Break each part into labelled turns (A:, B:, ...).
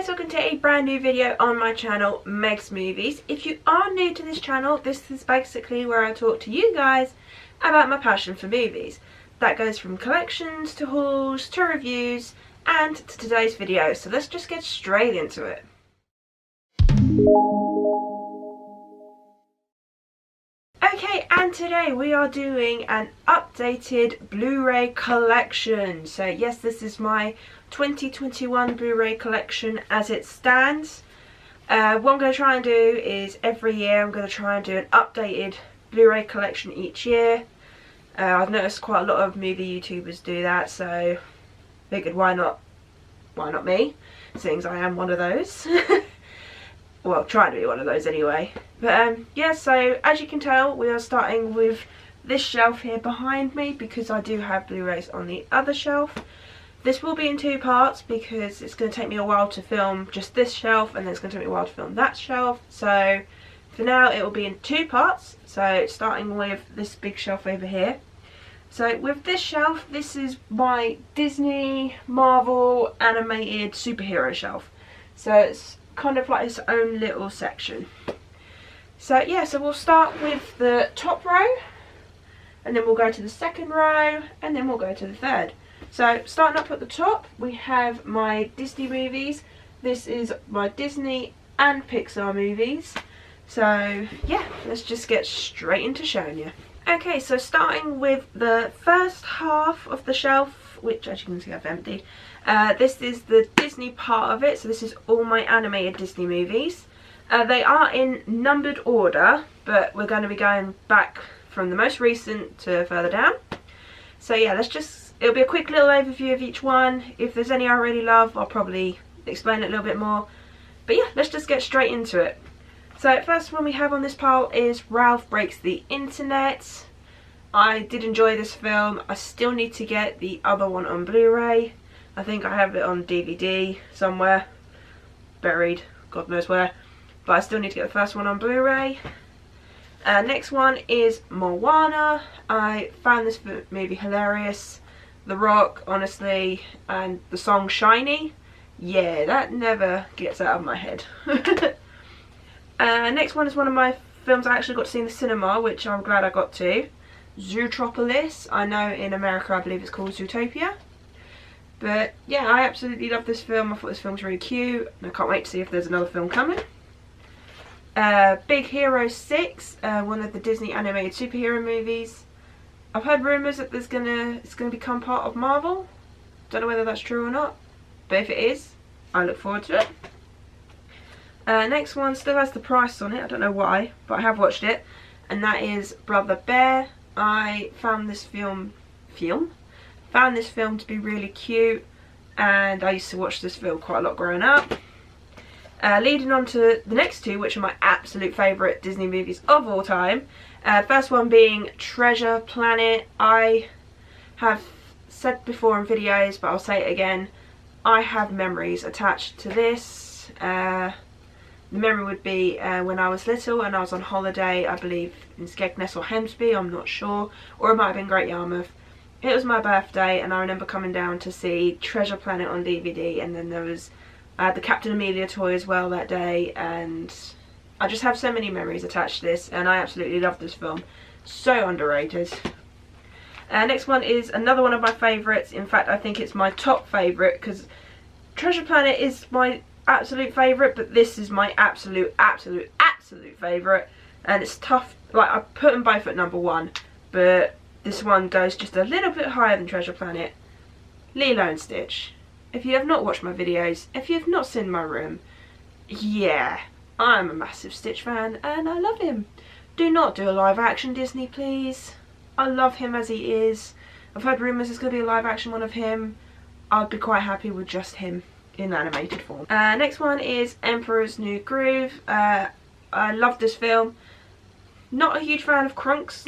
A: guys, welcome to a brand new video on my channel, Meg's Movies. If you are new to this channel, this is basically where I talk to you guys about my passion for movies. That goes from collections to hauls to reviews and to today's video. So let's just get straight into it. Okay, and today we are doing an updated Blu Ray collection. So yes, this is my 2021 Blu Ray collection as it stands. What I'm going to try and do is every year I'm going to try and do an updated Blu Ray collection each year. I've noticed quite a lot of movie YouTubers do that, so figured why not me, seeing I am one of those. Well, trying to be one of those anyway. But yeah, so as you can tell, we are starting with this shelf here behind me because I do have Blu-rays on the other shelf. This will be in two parts because it's going to take me a while to film just this shelf, and then it's going to take me a while to film that shelf. So for now it will be in two parts. So starting with this big shelf over here. So with this shelf, this is my Disney, Marvel, animated superhero shelf. So it's kind of like its own little section. So yeah, so we'll start with the top row, and then we'll go to the second row, and then we'll go to the third. So starting up at the top, we have my Disney movies. This is my Disney and Pixar movies. So yeah, let's just get straight into showing you. Okay, so starting with the first half of the shelf, which as you can see I've emptied. This is the Disney part of it, so this is all my animated Disney movies. They are in numbered order, but we're going to be going back from the most recent to further down. So yeah, it'll be a quick little overview of each one. If there's any I really love, I'll probably explain it a little bit more. But yeah, let's just get straight into it. So first one we have on this pile is Ralph Breaks the Internet. I did enjoy this film. I still need to get the other one on Blu-ray. I think I have it on DVD somewhere, buried, God knows where, but I still need to get the first one on Blu-ray. Next one is Moana. I found this movie hilarious. The Rock, honestly, and the song Shiny, yeah, that never gets out of my head. Next one is one of my films I actually got to see in the cinema, which I'm glad I got to. Zootropolis. I know in America I believe it's called Zootopia. But yeah, I absolutely love this film. I thought this film was really cute, and I can't wait to see if there's another film coming. Big Hero 6, one of the Disney animated superhero movies. I've heard rumours that it's gonna become part of Marvel. Don't know whether that's true or not, but if it is, I look forward to it. Next one still has the price on it. I don't know why, but I have watched it, and that is Brother Bear. I found this film to be really cute, and I used to watch this film quite a lot growing up. Leading on to the next two, which are my absolute favourite Disney movies of all time. First one being Treasure Planet. I have said before in videos, but I'll say it again, I have memories attached to this. The memory would be when I was little and I was on holiday, I believe in Skegness or Hemsby, I'm not sure, or it might have been Great Yarmouth. It was my birthday, and I remember coming down to see Treasure Planet on DVD, and then there was the Captain Amelia toy as well that day, and I just have so many memories attached to this, and I absolutely love this film. So underrated. Next one is another one of my favourites. In fact, I think it's my top favourite, because Treasure Planet is my absolute favourite, but this is my absolute favourite, and it's tough. Like, I put them both at number one, but this one goes just a little bit higher than Treasure Planet. Lilo and Stitch. If you have not watched my videos, if you have not seen my room, yeah, I'm a massive Stitch fan and I love him. Do not do a live action Disney, please. I love him as he is. I've heard rumours there's going to be a live action one of him. I'd be quite happy with just him in animated form. Next one is Emperor's New Groove. I love this film. Not a huge fan of Krunk's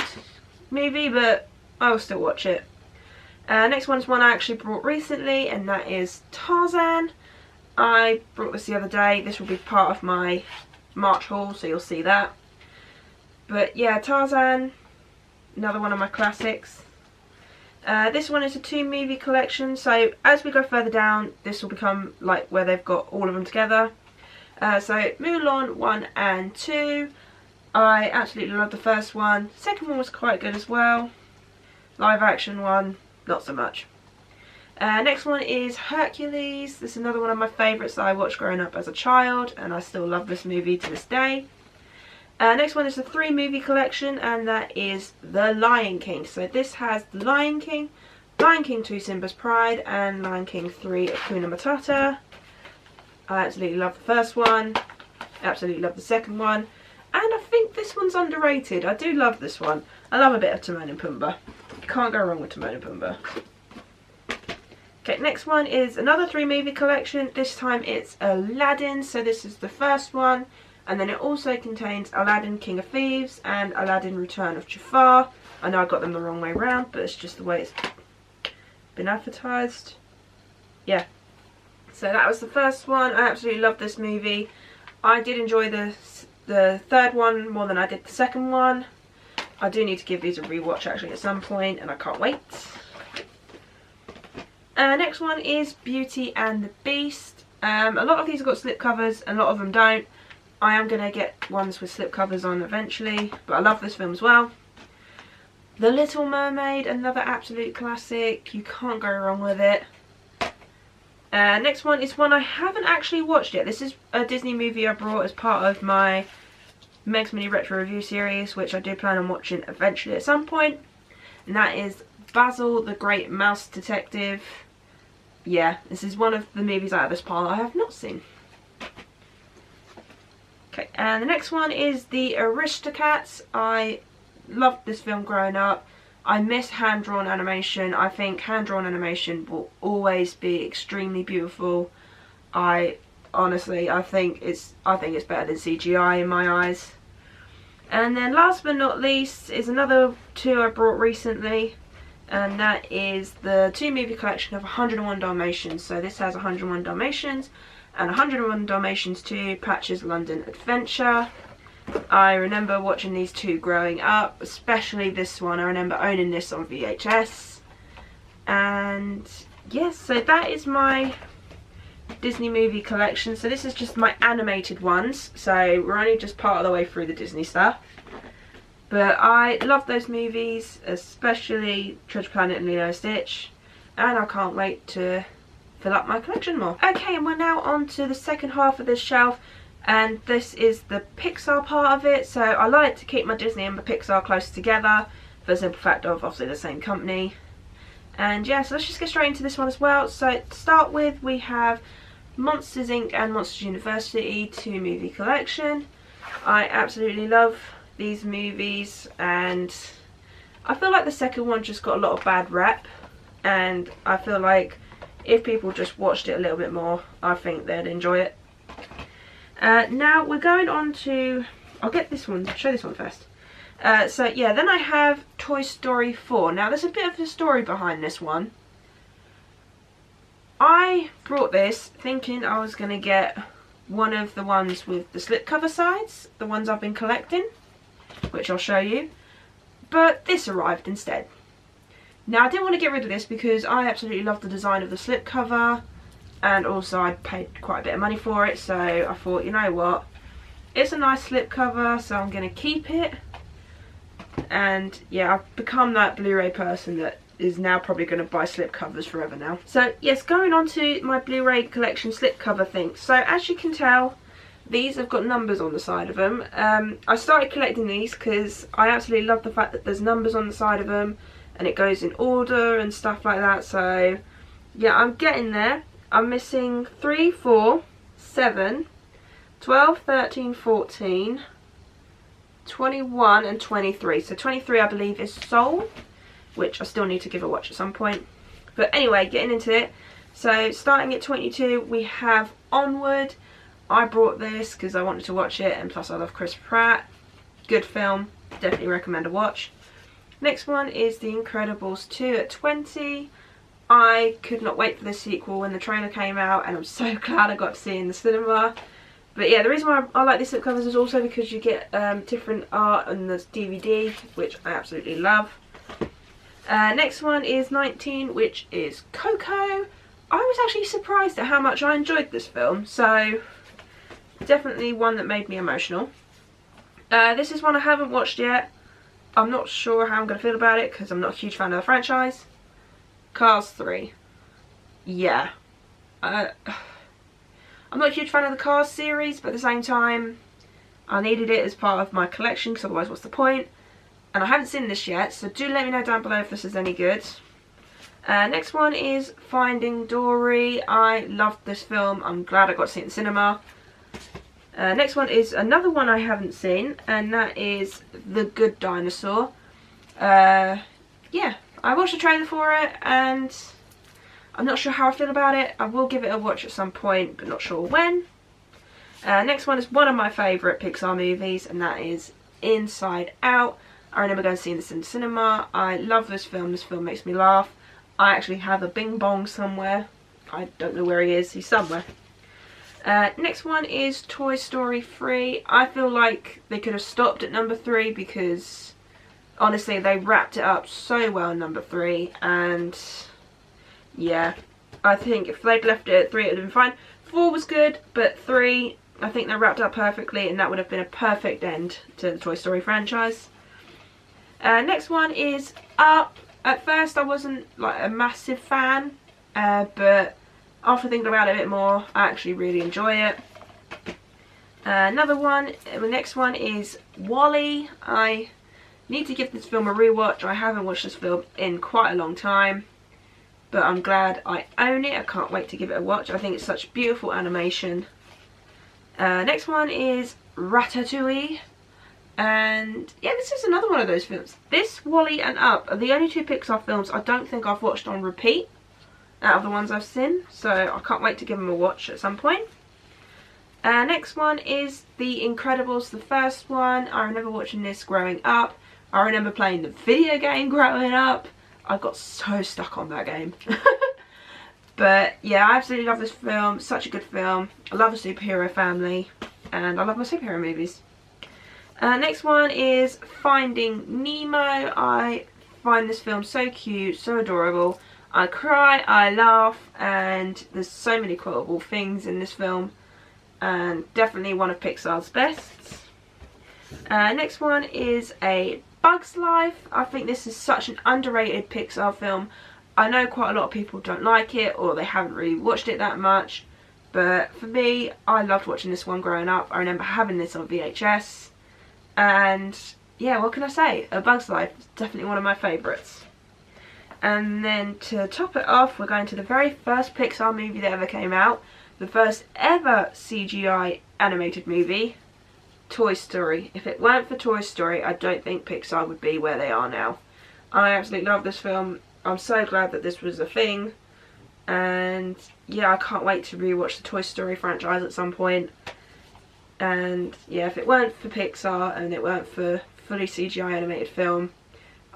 A: movie, but I'll still watch it. Next one is one I actually brought recently, and that is Tarzan. I brought this the other day. This will be part of my March haul, so you'll see that. But yeah, Tarzan, another one of my classics. This one is a 2-movie collection, so as we go further down, this will become like where they've got all of them together. So Mulan 1 and 2. I absolutely love the first one. Second one was quite good as well. Live action one, not so much. Next one is Hercules. This is another one of my favourites that I watched growing up as a child, and I still love this movie to this day. Next one is the 3-movie collection, and that is The Lion King. So this has The Lion King, Lion King 2 Simba's Pride, and Lion King 3 Hakuna Matata. I absolutely love the first one, absolutely love the second one, and I think this one's underrated. I do love this one. I love a bit of Timon and Pumbaa. You can't go wrong with Timon and Pumbaa. Okay, next one is another 3-movie collection. This time it's Aladdin, so this is the first one. And then it also contains Aladdin King of Thieves and Aladdin Return of Jafar. I know I got them the wrong way around, but it's just the way it's been advertised. Yeah. So that was the first one. I absolutely love this movie. I did enjoy the third one more than I did the second one. I do need to give these a rewatch actually at some point, and I can't wait. Next one is Beauty and the Beast. A lot of these have got slipcovers, a lot of them don't. I am going to get ones with slipcovers on eventually, but I love this film as well. The Little Mermaid, another absolute classic. You can't go wrong with it. Next one is one I haven't actually watched yet. This is a Disney movie I brought as part of my Meg's Mini Retro Review series, which I do plan on watching eventually at some point. And that is Basil the Great Mouse Detective. Yeah, this is one of the movies out of this pile I have not seen. Okay, and the next one is The Aristocats. I loved this film growing up. I miss hand-drawn animation. I think hand-drawn animation will always be extremely beautiful. I think it's better than CGI in my eyes. And then last but not least is another 2 I brought recently, and that is the 2-movie collection of 101 Dalmatians. So this has 101 Dalmatians and 101 Dalmatians 2 Patch's London Adventure. I remember watching these 2 growing up, especially this one. I remember owning this on VHS. And yes, so that is my Disney movie collection. So this is just my animated ones, so we're only just part of the way through the Disney stuff. But I love those movies, especially Treasure Planet and Lilo and Stitch, and I can't wait to fill up my collection more. Okay, and we're now on to the second half of this shelf, and this is the Pixar part of it. So I like to keep my Disney and my Pixar close together for the simple fact of obviously the same company. And yeah, so let's just get straight into this one as well. So to start with, we have Monsters Inc. and Monsters University 2-movie collection. I absolutely love these movies, and I feel like the second one just got a lot of bad rep, and I feel like if people just watched it a little bit more, I think they'd enjoy it. Now we're going on to, I'll get this one, show this one first. So yeah, then I have Toy Story 4. Now there's a bit of a story behind this one. I brought this thinking I was going to get one of the ones with the slipcover sides, the ones I've been collecting, which I'll show you, but this arrived instead. Now I didn't want to get rid of this because I absolutely love the design of the slipcover, and also I paid quite a bit of money for it, so I thought, you know what, it's a nice slipcover, so I'm going to keep it. And yeah, I've become that Blu-ray person that is now probably going to buy slipcovers forever now. So yes, going on to my Blu-ray collection slipcover thing. So as you can tell, these have got numbers on the side of them. I started collecting these because I absolutely love the fact that there's numbers on the side of them and it goes in order and stuff like that. So yeah, I'm getting there. I'm missing 3, 4, 7, 12, 13, 14, 21 and 23. So 23 I believe is Soul, which I still need to give a watch at some point. But anyway, getting into it. So starting at 22 we have Onward. I brought this because I wanted to watch it, and plus I love Chris Pratt. Good film, definitely recommend a watch. Next one is The Incredibles 2 at 20. I could not wait for the sequel when the trailer came out, and I'm so glad I got to see it in the cinema. But yeah, the reason why I like these slipcovers is also because you get different art on the DVD, which I absolutely love. Next one is 19, which is Coco. I was actually surprised at how much I enjoyed this film, so definitely one that made me emotional. This is one I haven't watched yet. I'm not sure how I'm going to feel about it because I'm not a huge fan of the franchise. Cars 3. Yeah. I'm not a huge fan of the Cars series, but at the same time, I needed it as part of my collection because otherwise what's the point? And I haven't seen this yet, so do let me know down below if this is any good. Next one is Finding Dory. I loved this film. I'm glad I got to see it in cinema. Next one is another one I haven't seen, and that is The Good Dinosaur. Yeah, I watched a trailer for it, and I'm not sure how I feel about it. I will give it a watch at some point, but not sure when. Next one is one of my favourite Pixar movies, and that is Inside Out. I remember going to see this in the cinema. I love this film. This film makes me laugh. I actually have a Bing Bong somewhere. I don't know where he is. He's somewhere. Next one is Toy Story 3. I feel like they could have stopped at number 3 because honestly they wrapped it up so well in number 3, and yeah, I think if they'd left it at 3 it would have been fine. 4 was good, but 3, I think they wrapped up perfectly, and that would have been a perfect end to the Toy Story franchise. Next one is Up. At first I wasn't like a massive fan, but after thinking about it a bit more, I actually really enjoy it. The next one is WALL-E. I need to give this film a rewatch. I haven't watched this film in quite a long time, but I'm glad I own it. I can't wait to give it a watch. I think it's such beautiful animation. Next one is Ratatouille. And yeah, this is another one of those films. This, WALL-E and Up are the only 2 Pixar films I don't think I've watched on repeat out of the ones I've seen, so I can't wait to give them a watch at some point. Next one is The Incredibles, the first one. I remember watching this growing up. I remember playing the video game growing up. I got so stuck on that game. But yeah, I absolutely love this film. Such a good film. I love a superhero family, and I love my superhero movies. Next one is Finding Nemo. I find this film so cute, so adorable. I cry, I laugh, and there's so many quotable things in this film, and definitely one of Pixar's best. Next one is A Bug's Life. I think this is such an underrated Pixar film. I know quite a lot of people don't like it, or they haven't really watched it that much, but for me, I loved watching this one growing up. I remember having this on VHS. And yeah, what can I say? A Bug's Life is definitely one of my favourites. And then to top it off, we're going to the very first Pixar movie that ever came out. The first ever CGI animated movie, Toy Story. If it weren't for Toy Story, I don't think Pixar would be where they are now. I absolutely love this film. I'm so glad that this was a thing. And yeah, I can't wait to rewatch the Toy Story franchise at some point. And yeah, if it weren't for Pixar and it weren't for fully CGI animated film,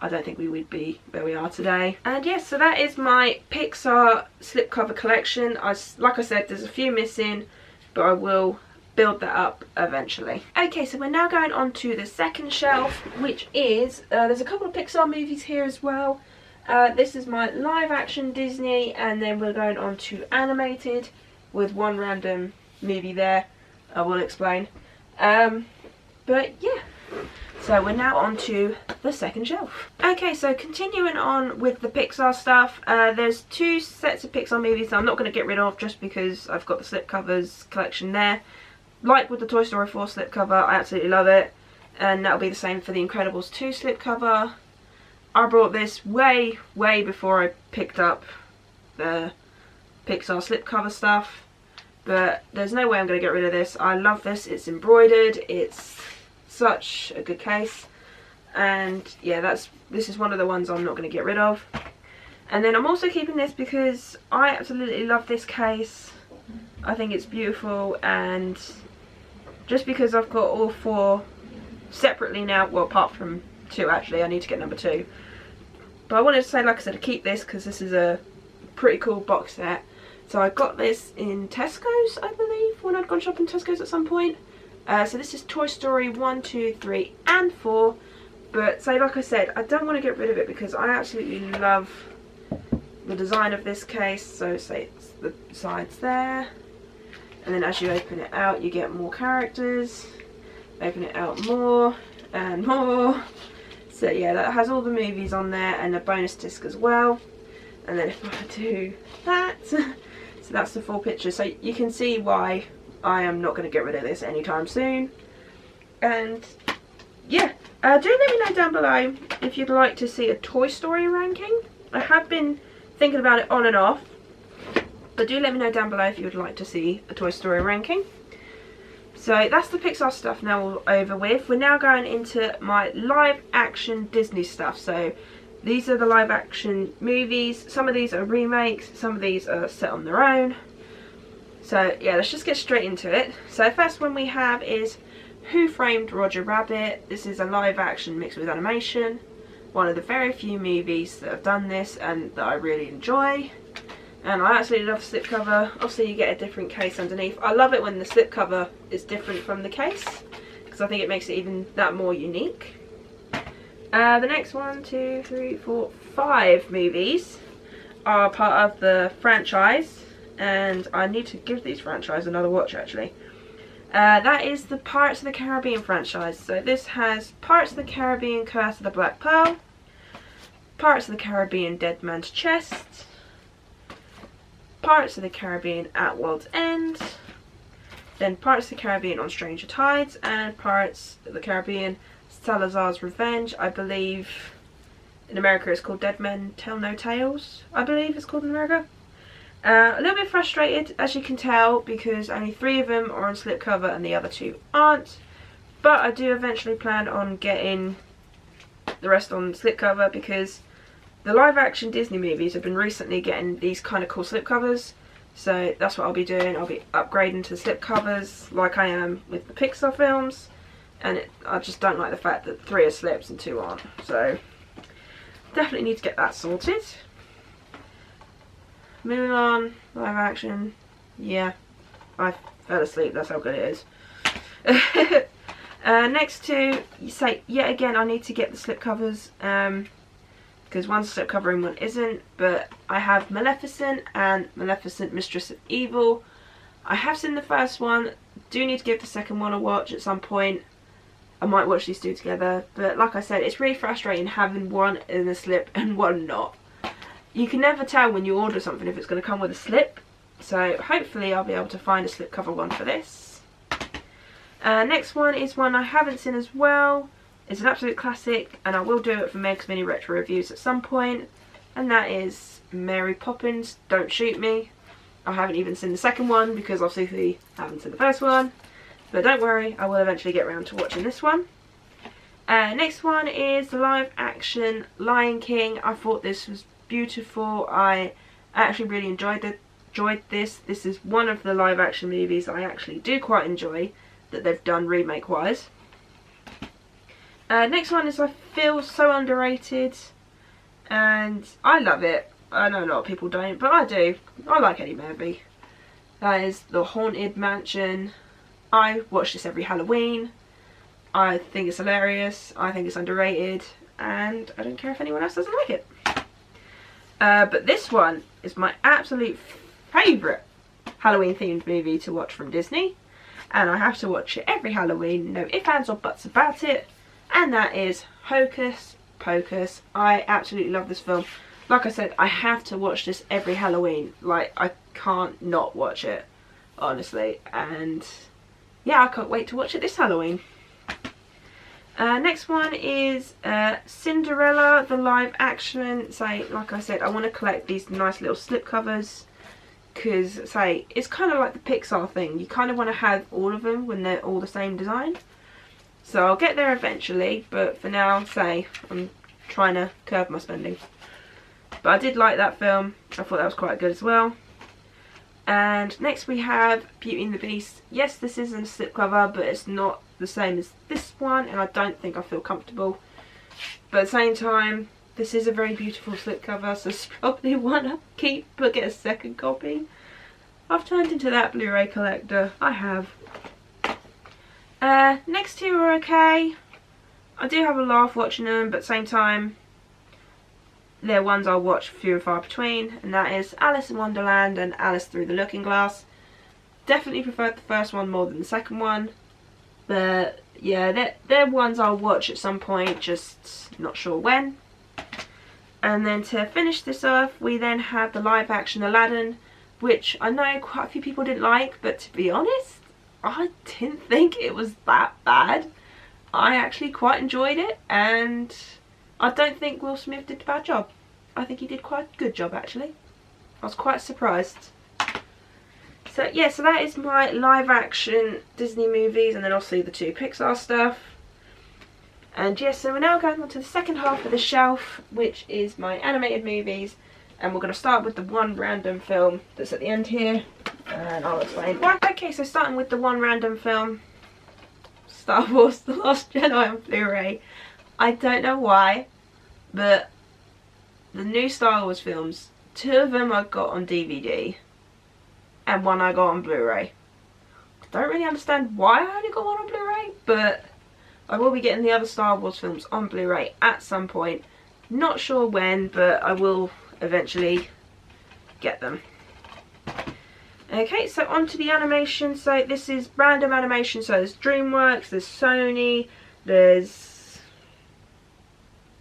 A: I don't think we would be where we are today. And yes, so that is my Pixar slipcover collection. Like I said, there's a few missing, but I will build that up eventually. Okay, so we're now going on to the second shelf, which is, there's a couple of Pixar movies here as well. This is my live action Disney, and then we're going on to animated with one random movie there. I will explain. But yeah, so we're now on to the second shelf. Okay, so continuing on with the Pixar stuff, there's 2 sets of Pixar movies that I'm not going to get rid of just because I've got the slipcovers collection there. Like with the Toy Story 4 slipcover, I absolutely love it, and that'll be the same for the Incredibles 2 slipcover. I brought this way before I picked up the Pixar slipcover stuff. But there's no way I'm going to get rid of this. I love this. It's embroidered. It's such a good case. And yeah, this is one of the ones I'm not going to get rid of. And then I'm also keeping this because I absolutely love this case. I think it's beautiful, and just because I've got all 4 separately now, well, apart from 2 actually, I need to get number 2. But I wanted to say, like I said, to keep this because this is a pretty cool box set. So I got this in Tesco's, I believe, when I'd gone shopping in Tesco's at some point. So this is Toy Story 1, 2, 3 and 4. But so like I said, I don't want to get rid of it because I absolutely love the design of this case. So say it's the sides there, and then as you open it out you get more characters. Open it out more and more. So yeah, that has all the movies on there and a bonus disc as well. And then if I do that, so that's the full picture. So you can see why I am not going to get rid of this anytime soon. And yeah, do let me know down below if you'd like to see a Toy Story ranking. I have been thinking about it on and off, but do let me know down below if you would like to see a Toy Story ranking. So that's the Pixar stuff now all over with. We're now going into my live action Disney stuff. So these are the live action movies. Some of these are remakes, some of these are set on their own. So yeah, let's just get straight into it. So the first one we have is Who Framed Roger Rabbit. This is a live action mixed with animation. One of the very few movies that have done this and that I really enjoy. And I absolutely love the slipcover. Obviously you get a different case underneath. I love it when the slipcover is different from the case, because I think it makes it even that more unique. The next 1, 2, 3, 4, 5 movies are part of the franchise, and I need to give these franchise another watch actually. That is the Pirates of the Caribbean franchise. So this has Pirates of the Caribbean Curse of the Black Pearl, Pirates of the Caribbean Dead Man's Chest, Pirates of the Caribbean At World's End, then Pirates of the Caribbean On Stranger Tides, and Pirates of the Caribbean Salazar's Revenge. I believe in America it's called Dead Men Tell No Tales, I believe it's called in America. A little bit frustrated, as you can tell, because only 3 of them are on slipcover and the other 2 aren't. But I do eventually plan on getting the rest on slipcover, because the live action Disney movies have been recently getting these kind of cool slipcovers. So that's what I'll be doing. I'll be upgrading to slipcovers like I am with the Pixar films. And I just don't like the fact that 3 are slips and 2 aren't. So definitely need to get that sorted. Moving on, live action. Yeah, I fell asleep, that's how good it is. Next to, you say, yet again I need to get the slipcovers, because one's slipcover and one isn't, but I have Maleficent and Maleficent Mistress of Evil. I have seen the first one, do need to give the second one a watch at some point. I might watch these 2 together, but like I said, it's really frustrating having one in a slip and one not. You can never tell when you order something if it's going to come with a slip, so hopefully I'll be able to find a slipcover one for this. Next one is one I haven't seen as well. It's an absolute classic, and I will do it for Meg's Mini Retro Reviews at some point, and that is Mary Poppins Don't Shoot Me. I haven't even seen the second one because obviously I haven't seen the first one, but don't worry, I will eventually get around to watching this one. Next one is the live action Lion King. I thought this was beautiful. I actually really enjoyed this. This is one of the live action movies I actually do quite enjoy that they've done remake wise. Next one is I feel so underrated, and I love it. I know a lot of people don't, but I do. I like Eddie Murphy. That is The Haunted Mansion. I watch this every Halloween. I think it's hilarious. I think it's underrated, and I don't care if anyone else doesn't like it. But this one is my absolute favourite Halloween themed movie to watch from Disney, and I have to watch it every Halloween, no ifs, ands or buts about it, and that is Hocus Pocus. I absolutely love this film. Like I said, I have to watch this every Halloween. Like, I can't not watch it, honestly, and yeah, I can't wait to watch it this Halloween. Next one is Cinderella, the live action. Say, like I said, I want to collect these nice little slipcovers, because, say, it's kind of like the Pixar thing. You kind of want to have all of them when they're all the same design. So I'll get there eventually, but for now, say, I'm trying to curb my spending. But I did like that film. I thought that was quite good as well. And next we have Beauty and the Beast. Yes, this isn't a slipcover, but it's not the same as this one, and I don't think I feel comfortable. But at the same time, this is a very beautiful slipcover, so it's probably one I'll keep but get a second copy. I've turned into that Blu Ray collector. I have. Next 2 are okay. I do have a laugh watching them, but at the same time, they're ones I'll watch few and far between, and that is Alice in Wonderland and Alice Through the Looking Glass. Definitely preferred the first one more than the second one, but yeah, they're ones I'll watch at some point, just not sure when. And then to finish this off, we then have the live action Aladdin, which I know quite a few people didn't like, but to be honest, I didn't think it was that bad. I actually quite enjoyed it, and I don't think Will Smith did a bad job. I think he did quite a good job, actually. I was quite surprised. So yeah, so that is my live action Disney movies, and then obviously the 2 Pixar stuff. And yes, so we're now going on to the second half of the shelf, which is my animated movies. And we're going to start with the one random film that's at the end here. And I'll explain why. Okay, so starting with the one random film, Star Wars The Last Jedi on Blu-ray. I don't know why, but the new Star Wars films, 2 of them I got on DVD. And 1 I got on Blu-ray. I don't really understand why I only got 1 on Blu-ray, but I will be getting the other Star Wars films on Blu-ray at some point. Not sure when, but I will eventually get them. Okay, so on to the animation. So this is random animation. So there's Dreamworks, there's Sony, there's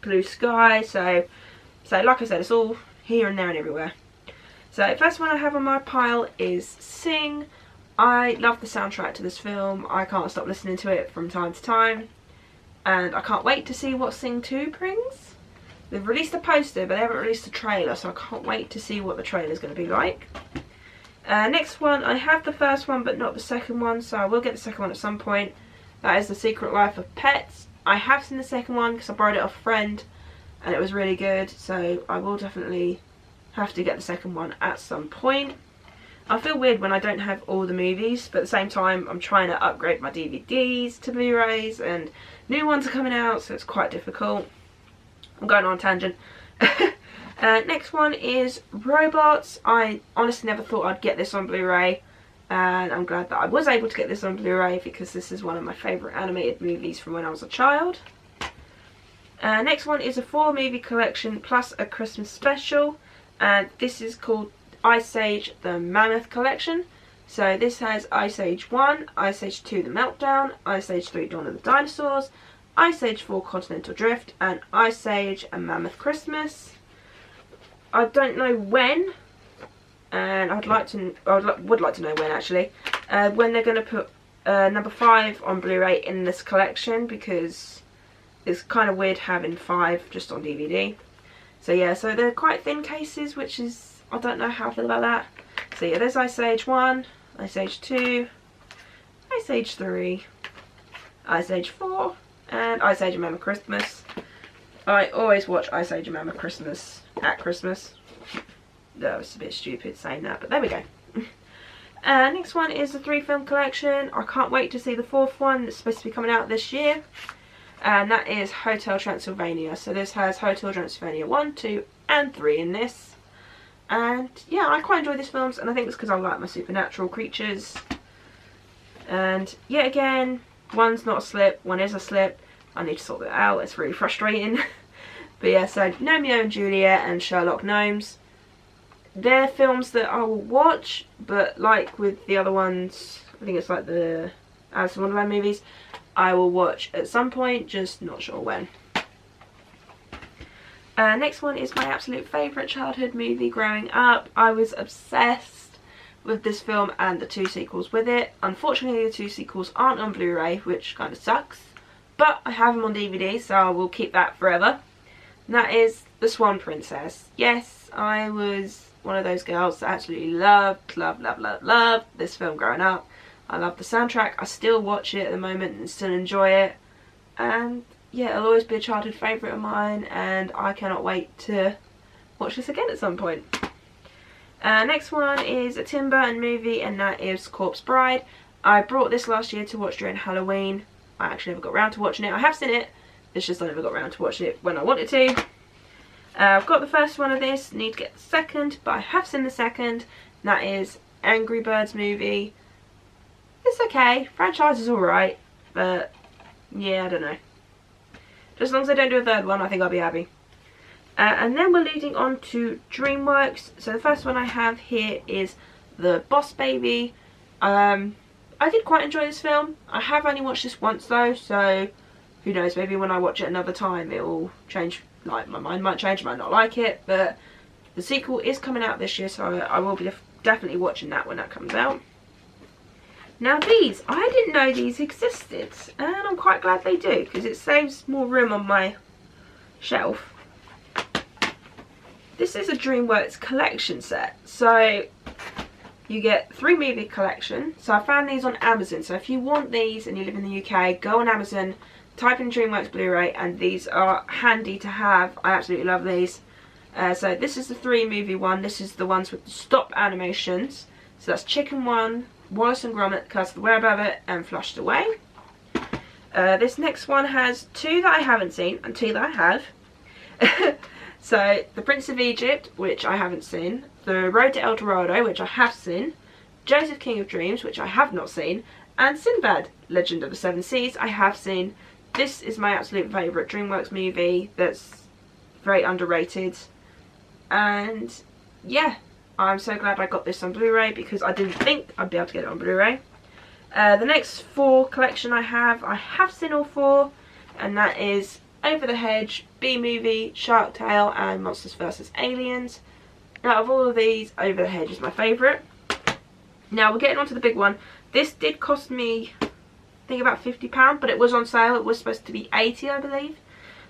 A: Blue Sky. So like I said, it's all here and there and everywhere. So first one I have on my pile is Sing. I love the soundtrack to this film. I can't stop listening to it from time to time. And I can't wait to see what Sing 2 brings. They've released a poster, but they haven't released a trailer, so I can't wait to see what the trailer is going to be like. Next one, I have the first one, but not the second one, so I will get the second one at some point. That is The Secret Life of Pets. I have seen the second one because I borrowed it off a friend, and it was really good, so I will definitely have to get the second one at some point. I feel weird when I don't have all the movies, but at the same time I'm trying to upgrade my DVDs to Blu-rays and new ones are coming out, so it's quite difficult. I'm going on a tangent. Next one is Robots. I honestly never thought I'd get this on Blu-ray, and I'm glad that I was able to get this on Blu-ray because this is one of my favourite animated movies from when I was a child. Next one is a 4-movie collection plus a Christmas special, and this is called Ice Age The Mammoth Collection. So this has Ice Age 1, Ice Age 2 The Meltdown, Ice Age 3 Dawn of the Dinosaurs, Ice Age 4 Continental Drift, and Ice Age A Mammoth Christmas. I don't know when, and would like to know when actually, when they're going to put number 5 on Blu-ray in this collection, because it's kind of weird having 5 just on DVD. So yeah, so they're quite thin cases, which is, I don't know how I feel about that. So yeah, there's Ice Age 1, Ice Age 2, Ice Age 3, Ice Age 4, and Ice Age A Mammoth Christmas. I always watch Ice Age A Mammoth Christmas at Christmas. That was a bit stupid saying that, but there we go. Next one is the 3-film collection. I can't wait to see the 4th one that's supposed to be coming out this year. And that is Hotel Transylvania. So this has Hotel Transylvania 1, 2 and 3 in this. And yeah, I quite enjoy these films, and I think it's because I like my supernatural creatures. And yet again, one's not a slip, one is a slip. I need to sort that out, it's really frustrating. But yeah, so Romeo and Juliet and Sherlock Gnomes. They're films that I will watch, but like with the other ones, I think it's like the Alice in Wonderland movies, I will watch at some point, just not sure when. Next one is my absolute favourite childhood movie growing up. I was obsessed with this film and the 2 sequels with it. Unfortunately, the 2 sequels aren't on Blu-ray, which kind of sucks. But I have them on DVD, so I will keep that forever. And that is The Swan Princess. Yes, I was one of those girls that absolutely loved this film growing up. I love the soundtrack. I still watch it at the moment and still enjoy it. And yeah, it'll always be a childhood favourite of mine, and I cannot wait to watch this again at some point. Next one is a Tim Burton movie, and that is Corpse Bride. I brought this last year to watch during Halloween. I actually never got around to watching it. I have seen it, it's just I never got around to watching it when I wanted to. I've got the first one of this, need to get the second, but I have seen the second, and that is Angry Birds movie. It's okay, franchise is alright, but yeah, I don't know. Just as long as they don't do a third one, I think I'll be happy. And then we're leading on to Dreamworks. So the first one I have here is The Boss Baby. I did quite enjoy this film. I have only watched this once though, so who knows, maybe when I watch it another time it will change, like my mind might change, I might not like it, but the sequel is coming out this year, so I will be definitely watching that when that comes out. Now these, I didn't know these existed, and I'm quite glad they do, because it saves more room on my shelf. This is a Dreamworks collection set, so you get 3 movie collection. So I found these on Amazon, so if you want these and you live in the UK, go on Amazon, type in Dreamworks Blu-ray, and these are handy to have. I absolutely love these. So this is the 3 movie one. This is the ones with the stop animations. So that's Chicken 1, Wallace and Gromit, Curse of the Were-Rabbit, and Flushed Away. This next one has 2 that I haven't seen and 2 that I have. So The Prince of Egypt, which I haven't seen, The Road to El Dorado, which I have seen, Joseph King of Dreams, which I have not seen, and Sinbad, Legend of the Seven Seas, I have seen. This is my absolute favourite Dreamworks movie that's very underrated, and yeah, I'm so glad I got this on Blu-ray because I didn't think I'd be able to get it on Blu-ray. The next 4 collection I have seen all 4, and that is Over the Hedge, B-Movie, Shark Tale, and Monsters vs Aliens. Out of all of these, Over the Hedge is my favourite. Now we're getting on to the big one. This did cost me, I think, about £50, but it was on sale. It was supposed to be 80, I believe.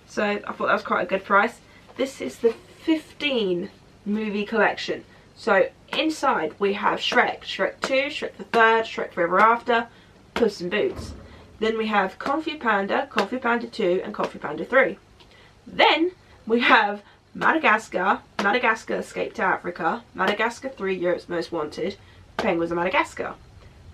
A: So I thought that was quite a good price. This is the 15 movie collection. So inside we have Shrek, Shrek 2, Shrek the Third, Shrek Forever After, Puss in Boots. Then we have Kung Fu Panda 2, and Kung Fu Panda 3. Then we have Madagascar, Madagascar Escape to Africa, Madagascar 3, Europe's Most Wanted, Penguins of Madagascar.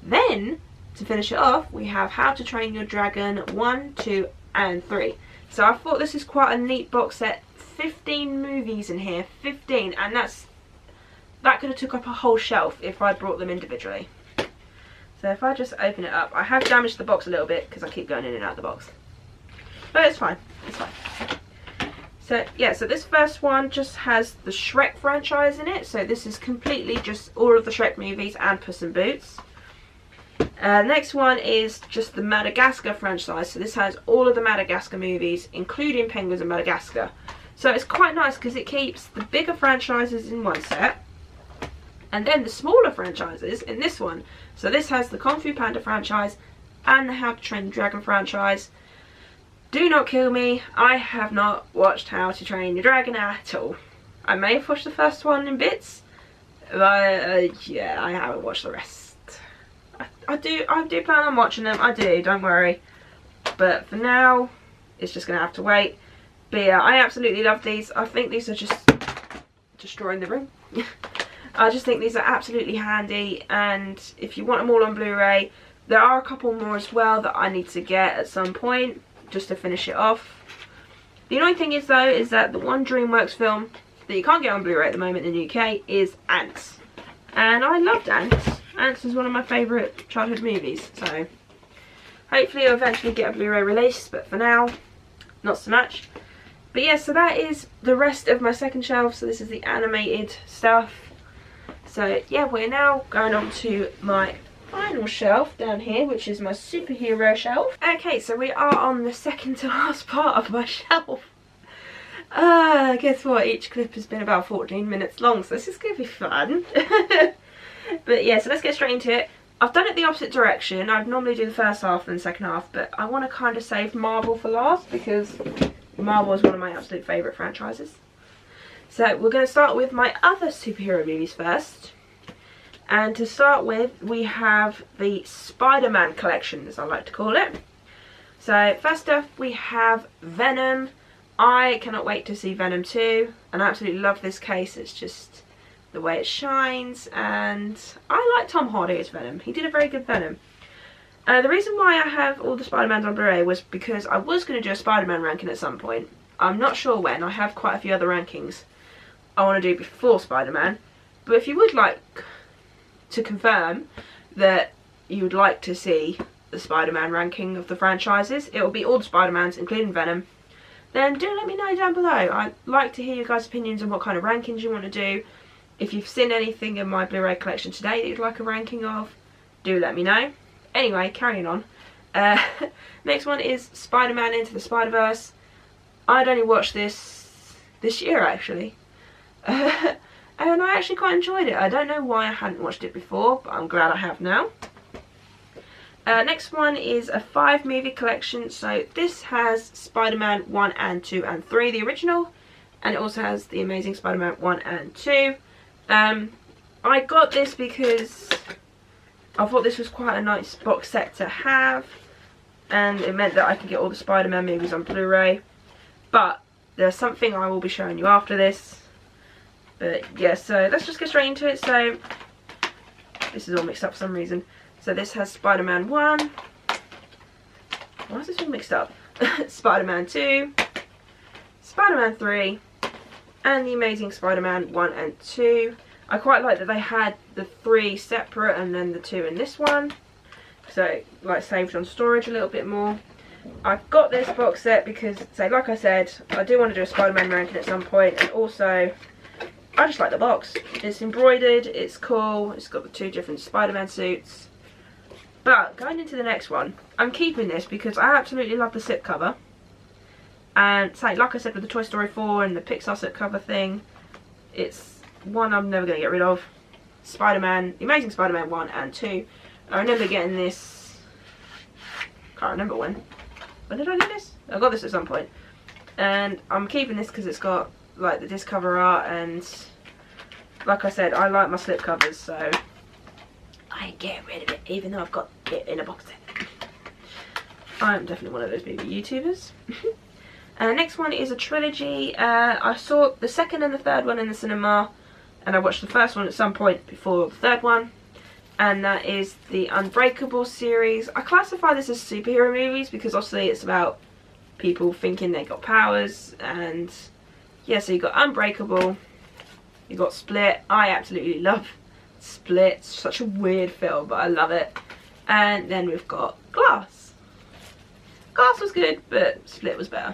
A: Then, to finish it off, we have How to Train Your Dragon 1, 2, and 3. So I thought this is quite a neat box set. 15 movies in here, 15, and that could have took up a whole shelf if I brought them individually. So if I just open it up, I have damaged the box a little bit because I keep going in and out of the box. But it's fine, it's fine. So yeah, so this first one just has the Shrek franchise in it. So this is completely just all of the Shrek movies and Puss in Boots. Next one is just the Madagascar franchise. So this has all of the Madagascar movies, including Penguins of Madagascar. So it's quite nice because it keeps the bigger franchises in one set, and then the smaller franchises in this one. So this has the Kung Fu Panda franchise and the How to Train Your Dragon franchise. Do not kill me, I have not watched How to Train Your Dragon at all. I may have watched the first one in bits, but yeah, I haven't watched the rest. I do plan on watching them, I do, don't worry. But for now, it's just going to have to wait. But yeah, I absolutely love these. I think these are just destroying the room. I just think these are absolutely handy, and if you want them all on Blu-ray, there are a couple more as well that I need to get at some point, just to finish it off. The annoying thing is though, is that the one Dreamworks film that you can't get on Blu-ray at the moment in the UK is Ants. And I loved Ants. Ants is one of my favourite childhood movies, so hopefully I'll eventually get a Blu-ray release, but for now, not so much. But yeah, so that is the rest of my second shelf. So this is the animated stuff. So yeah, we're now going on to my final shelf down here, which is my superhero shelf. Okay, so we are on the second to last part of my shelf. Guess what? Each clip has been about 14 minutes long, so this is going to be fun. But yeah, so let's get straight into it. I've done it the opposite direction. I'd normally do the first half and the second half, but I want to kind of save Marvel for last because Marvel is one of my absolute favourite franchises. So we're going to start with my other superhero movies first. And to start with, we have the Spider-Man collection, as I like to call it. So first up, we have Venom. I cannot wait to see Venom 2, and I absolutely love this case. It's just the way it shines, and I like Tom Hardy as Venom. He did a very good Venom. The reason why I have all the Spider-Mans on Blu-ray was because I was going to do a Spider-Man ranking at some point. I'm not sure when. I have quite a few other rankings I want to do before Spider-Man. But if you would like to confirm that you would like to see the Spider-Man ranking of the franchises, it will be all the Spider-Mans, including Venom. then do let me know down below. I'd like to hear your guys' opinions on what kind of rankings you want to do. If you've seen anything in my Blu-ray collection today that you'd like a ranking of, do let me know. Anyway, carrying on. Next one is Spider-Man Into the Spider-Verse. I'd only watched this year actually. And I actually quite enjoyed it. I don't know why I hadn't watched it before, but I'm glad I have now. Next one is a 5-movie collection. So this has Spider-Man 1 and 2 and 3, the original. And it also has The Amazing Spider-Man 1 and 2. I got this because I thought this was quite a nice box set to have. And it meant that I could get all the Spider-Man movies on Blu-ray. But there's something I will be showing you after this. But yeah, so let's just get straight into it. So this is all mixed up for some reason. So this has Spider-Man 1. Why is this all mixed up? Spider-Man 2. Spider-Man 3. And The Amazing Spider-Man 1 and 2. I quite like that they had the 3 separate and then the 2 in this one. So, like, saved on storage a little bit more. I've got this box set because, so like I said, I do want to do a Spider-Man ranking at some point, and also I just like the box. It's embroidered, it's cool, it's got the 2 different Spider-Man suits. But going into the next one, I'm keeping this because I absolutely love the slipcover. And so, like I said with the Toy Story 4 and the Pixar slipcover thing, it's one I'm never going to get rid of. Spider-Man, The Amazing Spider-Man 1 and 2. I remember getting this, can't remember when. When did I get this? I got this at some point. And I'm keeping this because it's got like the disc cover art, and like I said, I like my slipcovers, so I ain't getting rid of it even though I've got it in a box set. I'm definitely one of those movie YouTubers. Next one is a trilogy. I saw the second and the third one in the cinema, and I watched the first one at some point before the third one. And that is the Unbreakable series. I classify this as superhero movies because obviously it's about people thinking they got powers. And yeah, so you got Unbreakable, you got Split. I absolutely love Split. It's such a weird film, but I love it. And then we've got Glass. Glass was good, but Split was better.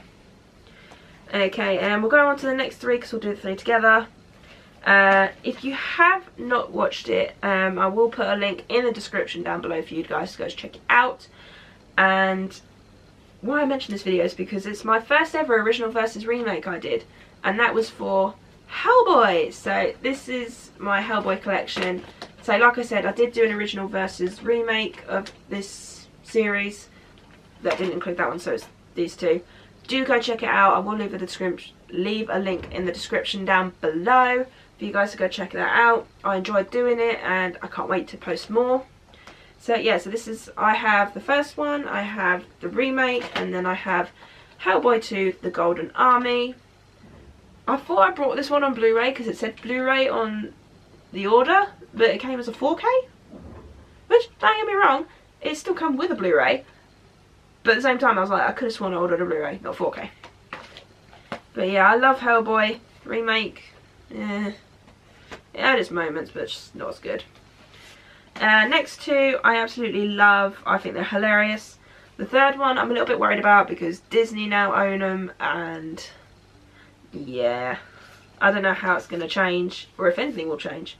A: Okay, and we'll go on to the next 3 because we'll do the 3 together. If you have not watched it, I will put a link in the description down below for you guys to go check it out. And why I mention this video is because it's my first ever original versus remake I did, and that was for Hellboy. So this is my Hellboy collection. So like I said, I did do an original versus remake of this series. That didn't include that one, so it's these 2. Do go check it out. I will leave a link in the description down below for you guys to go check that out. I enjoyed doing it and I can't wait to post more. So yeah, so this is, I have the first one, I have the remake, and then I have Hellboy 2, The Golden Army. I thought I brought this one on Blu-ray because it said Blu-ray on the order, but it came as a 4K. Which, don't get me wrong, it still come with a Blu-ray. But at the same time I was like, I could have sworn I ordered a Blu-ray, not 4K. But yeah, I love Hellboy. Remake, it had its moments, but it's just not as good. Next 2, I absolutely love. I think they're hilarious. The third one, I'm a little bit worried about because Disney now own them, and yeah, I don't know how it's going to change, or if anything will change.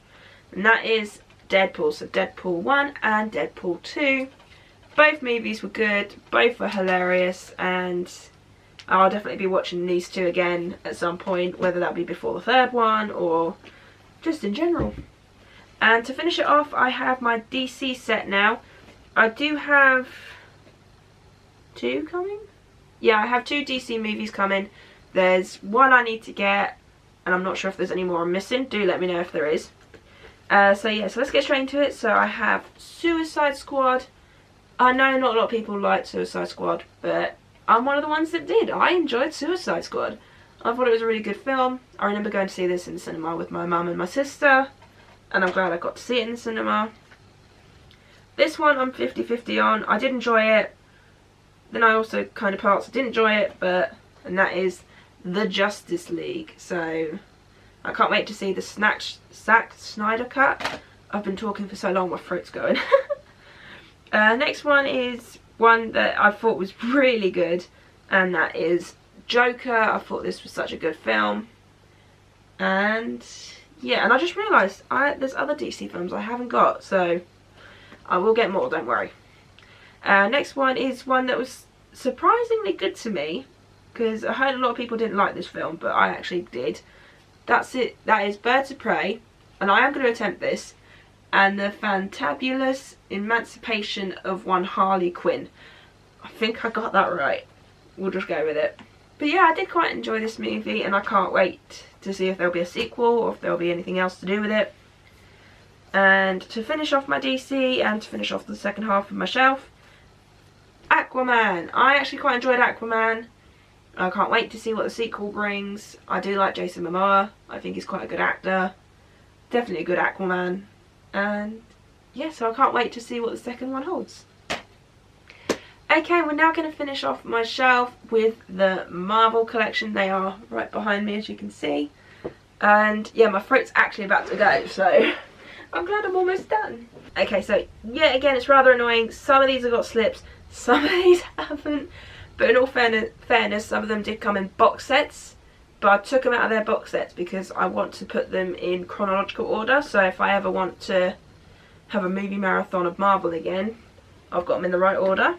A: And that is Deadpool. So Deadpool 1 and Deadpool 2. Both movies were good, both were hilarious, and I'll definitely be watching these 2 again at some point, whether that be before the third one or just in general. And to finish it off, I have my DC set now. I do have 2 coming? Yeah, I have 2 DC movies coming. There's one I need to get, and I'm not sure if there's any more I'm missing. Do let me know if there is. So yeah, so let's get straight into it. So I have Suicide Squad. I know not a lot of people like Suicide Squad, but I'm one of the ones that did. I enjoyed Suicide Squad. I thought it was a really good film. I remember going to see this in the cinema with my mum and my sister, and I'm glad I got to see it in the cinema. This one I'm 50-50 on. I did enjoy it. Then I also kind of parts I didn't enjoy it, and that is The Justice League. So I can't wait to see the Zack Snyder cut. I've been talking for so long, my throat's going. Next one is one that I thought was really good, and that is Joker. I thought this was such a good film. And yeah, and I just realised there's other DC films I haven't got, so I will get more, don't worry. Next one is one that was surprisingly good to me, because I heard a lot of people didn't like this film, but I actually did. That's it. That is Birds of Prey, and I am going to attempt this, and the Fantabulous Emancipation of One Harley Quinn. I think I got that right. We'll just go with it. But yeah, I did quite enjoy this movie, and I can't wait to see if there'll be a sequel or if there'll be anything else to do with it. And to finish off my DC and to finish off the second half of my shelf, Aquaman. I actually quite enjoyed Aquaman. I can't wait to see what the sequel brings. I do like Jason Momoa. I think he's quite a good actor. Definitely a good Aquaman. And yeah, so I can't wait to see what the second one holds. Okay, we're now going to finish off my shelf with the Marvel collection. They are right behind me, as you can see. And yeah, my throat's actually about to go, so I'm glad I'm almost done. Okay, so yeah, again, it's rather annoying. Some of these have got slips, some of these haven't. But in all fairness, some of them did come in box sets. But I took them out of their box sets because I want to put them in chronological order. So if I ever want to have a movie marathon of Marvel again, I've got them in the right order.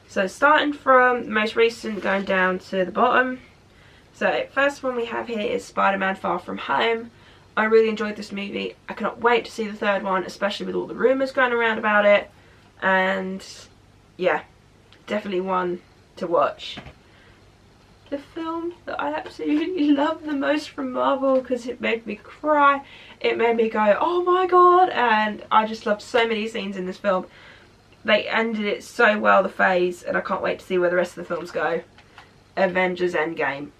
A: So starting from the most recent, going down to the bottom. So first one we have here is Spider-Man Far From Home. I really enjoyed this movie. I cannot wait to see the third one, especially with all the rumours going around about it. And yeah, definitely one to watch. The film that I absolutely love the most from Marvel, because it made me cry, it made me go, oh my god, and I just loved so many scenes in this film. They ended it so well, the phase, and I can't wait to see where the rest of the films go. Avengers Endgame.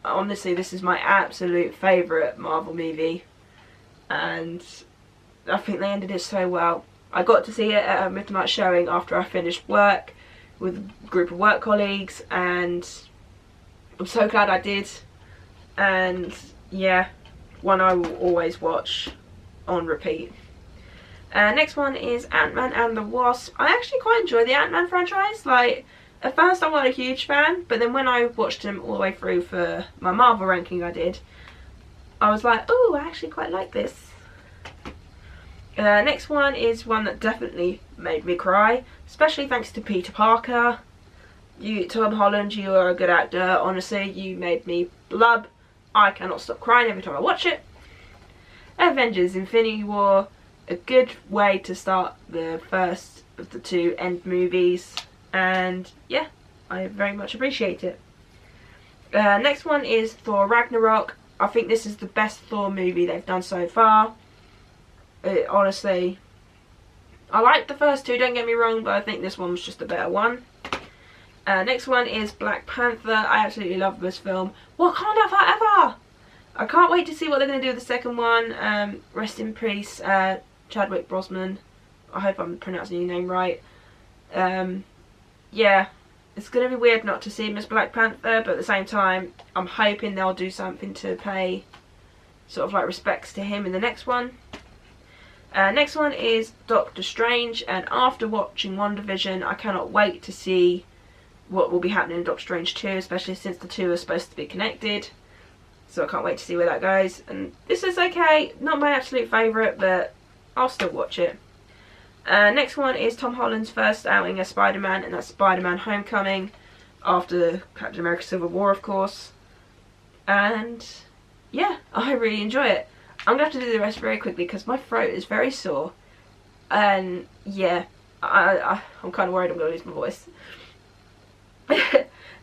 A: Honestly, this is my absolute favourite Marvel movie, and I think they ended it so well. I got to see it at a midnight showing after I finished work with a group of work colleagues, and I'm so glad I did. And yeah, one I will always watch on repeat. Next one is Ant-Man and the Wasp. I actually quite enjoy the Ant-Man franchise. Like, at first I wasn't a huge fan, but then when I watched him all the way through for my Marvel ranking I did, I was like, oh, I actually quite like this. Next one is one that definitely made me cry, especially thanks to Peter Parker. Tom Holland, you are a good actor. Honestly, you made me blub. I cannot stop crying every time I watch it. Avengers Infinity War. A good way to start the first of the two end movies, and yeah, I very much appreciate it. Next one is Thor Ragnarok. I think this is the best Thor movie they've done so far. Honestly, I liked the first two, don't get me wrong, but I think this one was just a better one. Next one is Black Panther. I absolutely love this film. Wakanda Forever! I can't wait to see what they're going to do with the second one. Rest in peace, Chadwick Boseman. I hope I'm pronouncing your name right. Yeah, it's going to be weird not to see him as Black Panther, but at the same time, I'm hoping they'll do something to pay sort of like respects to him in the next one. Next one is Doctor Strange, and after watching WandaVision, I cannot wait to see what will be happening in Doctor Strange 2, especially since the two are supposed to be connected. So I can't wait to see where that goes. And this is okay, not my absolute favourite, but I'll still watch it. Next one is Tom Holland's first outing as Spider-Man, and that's Spider-Man Homecoming, after Captain America Civil War, of course. And yeah, I really enjoy it. I'm going to have to do the rest very quickly because my throat is very sore. And yeah, I'm kind of worried I'm going to lose my voice.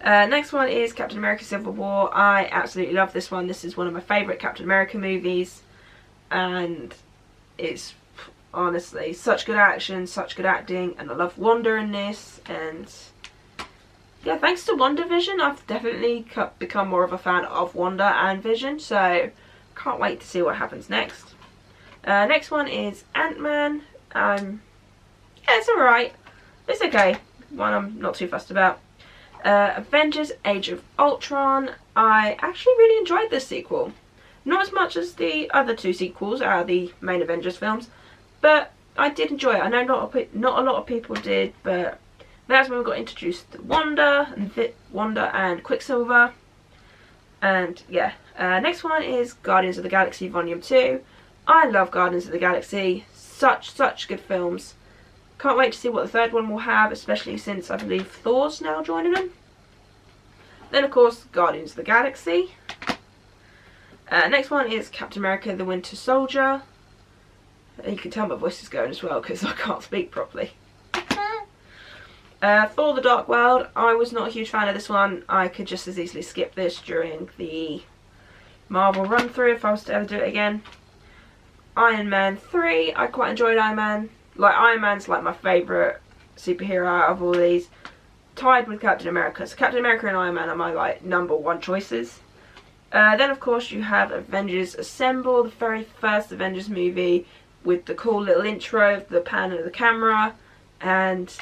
A: Next one is Captain America Civil War. I absolutely love this one. This is one of my favourite Captain America movies, and it's honestly such good action, such good acting, and I love Wanda in this. And yeah, thanks to WandaVision, I've definitely become more of a fan of Wanda and Vision, so can't wait to see what happens next. Next one is Ant-Man. Yeah, it's alright. It's okay. One I'm not too fussed about. Avengers Age of Ultron. I actually really enjoyed this sequel. Not as much as the other two sequels out of the main Avengers films, but I did enjoy it. I know not a lot of people did, but that's when we got introduced to Wanda and Quicksilver. And yeah, next one is Guardians of the Galaxy Volume 2. I love Guardians of the Galaxy. Such good films. Can't wait to see what the third one will have, especially since I believe Thor's now joining them. Then of course, Guardians of the Galaxy. Next one is Captain America the Winter Soldier. You can tell my voice is going as well because I can't speak properly. Thor the Dark World. I was not a huge fan of this one. I could just as easily skip this during the Marvel run through if I was to ever do it again. Iron Man 3. I quite enjoyed Iron Man. Like, Iron Man's like my favourite superhero out of all these. Tied with Captain America. So Captain America and Iron Man are my like #1 choices. Then of course you have Avengers Assemble, the very first Avengers movie with the cool little intro of the pan of the camera. And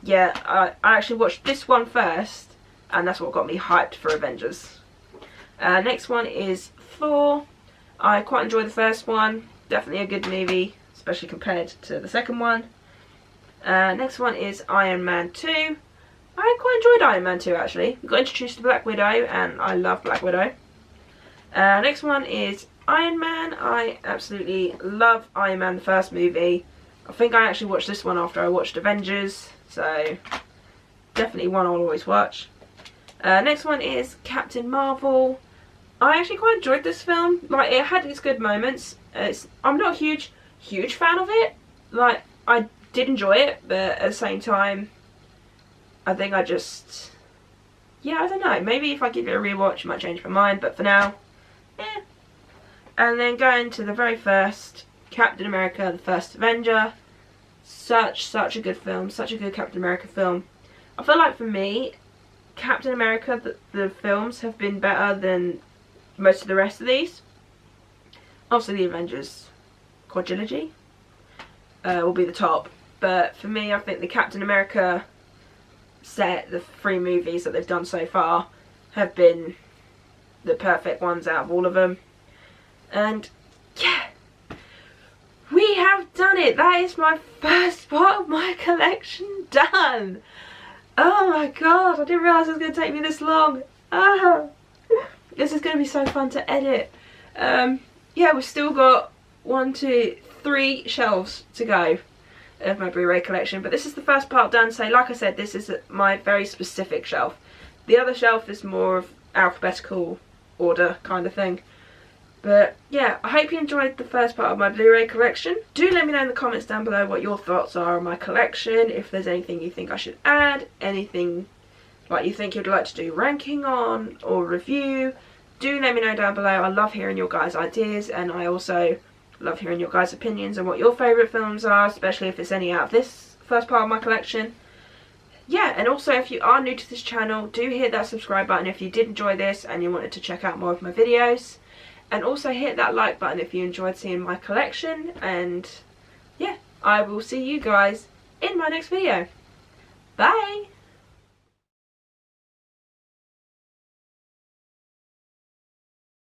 A: yeah, I actually watched this one first, and that's what got me hyped for Avengers. Next one is Thor. I quite enjoyed the first one. Definitely a good movie, especially compared to the second one. Next one is Iron Man 2. I quite enjoyed Iron Man 2 actually. We got introduced to Black Widow, and I love Black Widow. Next one is Iron Man. I absolutely love Iron Man, the first movie. I think I actually watched this one after I watched Avengers, so definitely one I'll always watch. Next one is Captain Marvel. I actually quite enjoyed this film. Like, it had its good moments. I'm not a huge fan of it. Like, I did enjoy it, but at the same time, I think I just, yeah, I don't know. Maybe if I give it a rewatch, I might change my mind. But for now, eh. And then going to the very first Captain America, the First Avenger. Such a good film. Such a good Captain America film. I feel like for me, Captain America, the films have been better than most of the rest of these. Obviously the Avengers quadrilogy will be the top. But for me, I think the Captain America set, the 3 movies that they've done so far, have been the perfect ones out of all of them. And yeah, we have done it. That is my first part of my collection done. Oh my god, I didn't realise it was going to take me this long. This is going to be so fun to edit. Yeah, we've still got 1, 2, 3 shelves to go of my Blu-ray collection, but this is the first part done. So like I said, this is my very specific shelf. The other shelf is more of alphabetical order kind of thing. But yeah, I hope you enjoyed the first part of my Blu-ray collection. Do let me know in the comments down below what your thoughts are on my collection, if there's anything you think I should add, anything like you think you'd like to do ranking on or review. Do let me know down below. I love hearing your guys' ideas, and I also love hearing your guys' opinions on what your favourite films are, especially if it's any out of this first part of my collection. Yeah, and also if you are new to this channel, do hit that subscribe button if you did enjoy this and you wanted to check out more of my videos. And also hit that like button if you enjoyed seeing my collection. And yeah, I will see you guys in my next video. Bye!